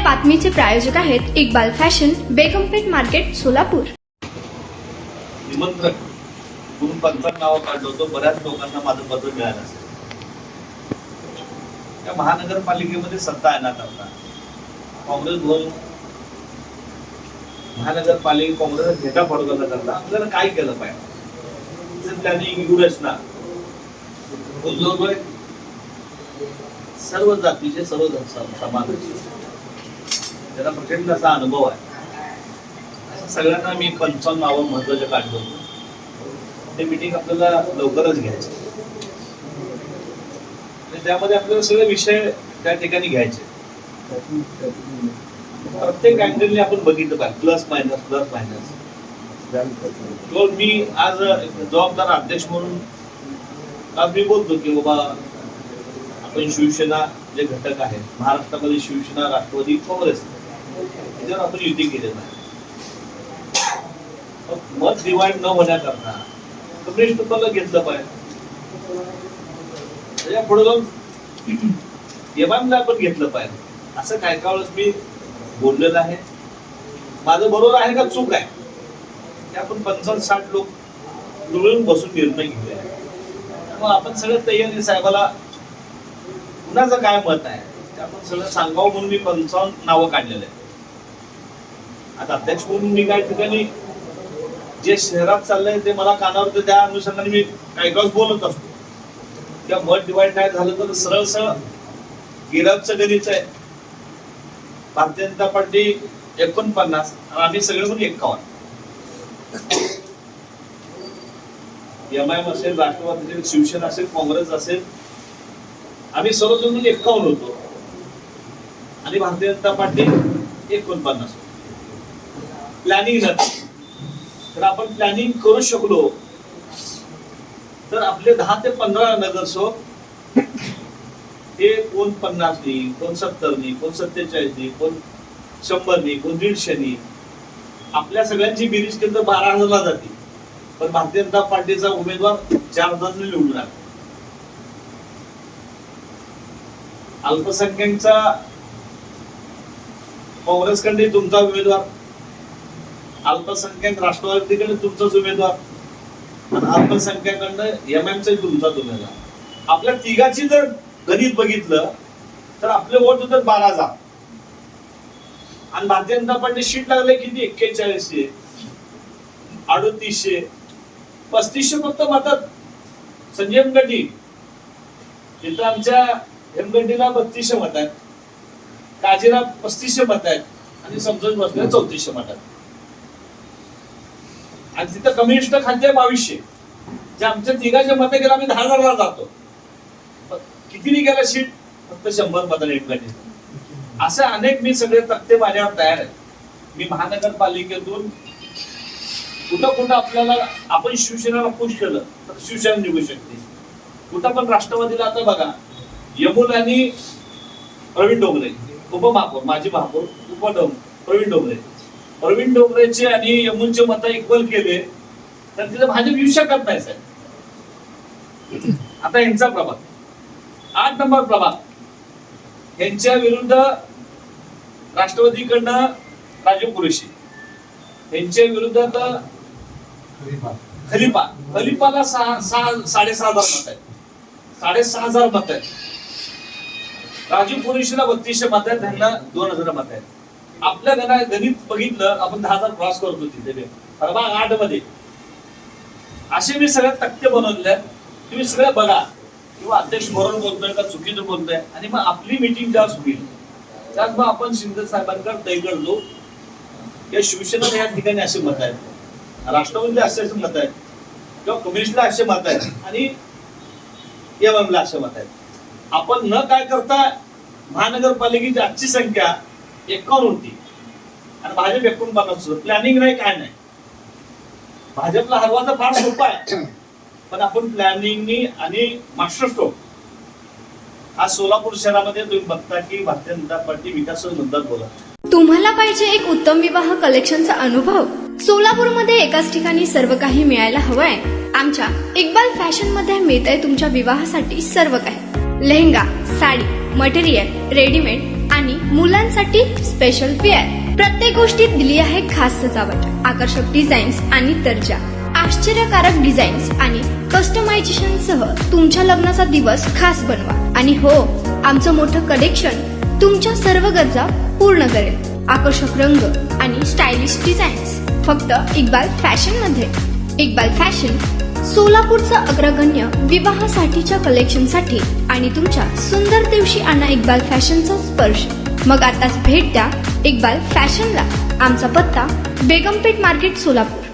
बातमीचे प्रायोजक आहेत Iqbal fashion, बेगमपेठ market, Solapur. निमंत्रक म्हणून 55 नावं काढलं होतं. बऱ्याच लोकांना माझं पत्र मिळालं असेल. त्या महानगरपालिकेमध्ये सत्ता आहे ना आता काँग्रेस भरून महानगरपालिका काँग्रेस घेता फडकवला करता आपल्याला काय केलं पाहिजे? प्लॅनिंग, व्यूहरचना, उद्योग, सर्व जातीचे, सर्व समाजाचे त्याला प्रचंड असा अनुभव आहे. असं सगळ्यांना मी 55 नावं महत्वाचे काढतो. ते मीटिंग आपल्याला लवकरच घ्यायचं आणि त्यामध्ये आपल्याला सगळे विषय त्या ठिकाणी घ्यायचे. प्रत्येक अँगलने आपण बघितलं पाहिजे, प्लस मायनस प्लस मायनस. तर मी आज जबाबदार अध्यक्ष म्हणून आज मी बोलतो की बाबा आपण शिवसेना जे घटक आहेत महाराष्ट्रामध्ये, शिवसेना, राष्ट्रवादी, काँग्रेस, त्याच्यावर आपण युती केली नाही. मत डिवाइड न होण्याकरता कम्युनिस्ट पक्षाला घेतलं पाहिजे. त्याच्या पुढे जाऊन एमानला आपण घेतलं पाहिजे. असं काय काय वेळेस मी बोललेलं आहे. माझं बरोबर आहे का चूक आहे ते आपण 50-60 लोक मिळून बसून निर्णय घेऊया. मग आपण सगळं तयारी साहेबाला कुणाचं काय मत आहे ते आपण सगळं सांगावं म्हणून मी 55 नावं काढलेलं आहे. आता अध्यक्ष म्हणून मी काही ठिकाणी जे शहरात चाललंय ते मला कानावर, त्या अनुषंगाने मी काही काळ बोलत असतो. किंवा मत डिवाइड नाही झालं तर सरळ सरळ गिरापचं गणित आहे. भारतीय जनता पार्टी 49 आणि आम्ही सगळे म्हणून 51. एमआयएम असेल, राष्ट्रवादी असेल, शिवसेना असेल, काँग्रेस असेल, आम्ही सर्वजण 51 होतो आणि भारतीय जनता पार्टी 49. प्लॅनिंग नव्हती. तर आपण प्लॅनिंग करू शकलो तर आपले 10 ते 15 नगरसेवक हे कोण 50 नी, कोण 70 नी, कोण 47 नी, कोण 100 नी, कोण 150 नी, आपल्या सगळ्यांची बेरीज केली तर 12,000 जाते. पण भारतीय जनता पार्टीचा उमेदवार 4,000 निवडून आला. अल्पसंख्याकचा काँग्रेसकडे तुमचा उमेदवार, अल्पसंख्याक राष्ट्रवादीकडे तुमचाच उमेदवार आणि अल्पसंख्याकडनं एमआयएमचा तुमचाच उमेदवार. आपल्या तिघाची जर गणित बघितलं तर आपले वोट होतात 12,000 आणि भारतीय जनता पार्टी सीट लागले किती? 4100, 3800, 3500 फक्त मतात. संजय हेमगड्डी तिथं आमच्या हेमगड्डीला 3200 मत आहेत, काजीला 3500 मत आहेत आणि समजून बसले 3400 मत आहेत. आणि तिथं कम्युनिस्ट खाते 2200. जे आमच्या तिघाच्या मत गेला आम्ही 10,000 जातो. किती गेला सीट? फक्त 100 मतांनी हेमगड्डी. असे अनेक मी सगळे तक्ते माझ्यावर तयार आहेत. मी महानगरपालिकेतून कुठं आपल्याला आपण शिवसेनेला खुश केलं तर शिवसेना निघू शकते. कुठं पण राष्ट्रवादीला आता बघा, यमुल आणि प्रवीण डोंगरे उपमहापौर, माजी महापौर प्रवीण डोंगरे, प्रवीण डोंगरेचे आणि यमुलचे मत इक्वल केले तर तिथे भाजप येऊ शकत नाही साहेब. आता यांचा प्रभाग 8 नंबर प्रभाग यांच्या विरुद्ध राष्ट्रवादीकडनं राजू कुरेशी, यांच्या विरुद्ध खलिपाला 6,500 मत आहेत, 6,500 मत आहेत. राजू कुरेशीला 3200 मत आहेत, त्यांना 2,000 मत आहेत. आपल्या गणित बघितलं आपण 10,000 क्रॉस करतो तिथे प्रभाग 8 मध्ये. असे मी सगळे तक्ते बनवले आहेत. तुम्ही सगळे बघा किंवा अध्यक्ष बरोबर बोलतोय का चुकीचं बोलतोय. आणि मग आपली मीटिंग ज्यावेळेस होईल त्यात मग आपण शिंदे साहेबांकडे तय करतो या शिवसेना या ठिकाणी असे मत आहेत, राष्ट्रवादीला असे मत आहेत, किंवा कम्युनिस्टला असे मत आहेत आणि एमएमला असे मत आहेत. आपण न काय करता महानगरपालिकेची आजची संख्या 51 होती आणि भाजप 49. प्लॅनिंग नाही, काय नाही. भाजपला हरवायचं फार सोपं आहे, पण आपण प्लॅनिंगनी आणि मास्टर स्ट्रोक आज सोलापूर शहरामध्ये तुम्ही बघता की भारतीय जनता पार्टी विकास मुद्दा बोला. तुम्हाला पाहिजे एक उत्तम विवाह कलेक्शनचा अनुभव? सोलापूरमध्ये एकाच ठिकाणी सर्व काही मिळायला हवंय? आमच्या इक्बाल फॅशन मध्ये मिळतंय तुमच्या विवाहासाठी सर्व काही. लेहंगा, साडी, मटेरियल, रेडीमेड आणि मुलांसाठी स्पेशल पेअर. प्रत्येक गोष्टीत दिली आहे खास सजावट, आकर्षक डिझाईन्स आणि दर्जा, आश्चर्यकारक डिझाईन्स आणि कस्टमायझेशन सह तुमच्या लग्नाचा दिवस खास बनवा. आणि हो, आमचं मोठं कलेक्शन तुमच्या सर्व गरजा पूर्ण करेल. आकर्षक रंग आणि स्टायलिश डिझाईन्स फक्त इक्बाल फॅशन मध्ये. इक्बाल फॅशन सोलापूरचा अग्रगण्य विवाहासाठीच्या कलेक्शनसाठी आणि तुमच्या सुंदर दिवशी आणा इक्बाल फॅशनचा स्पर्श. मग आताच भेट द्या इक्बाल फॅशनला. आमचा पत्ता बेगमपेठ मार्केट सोलापूर.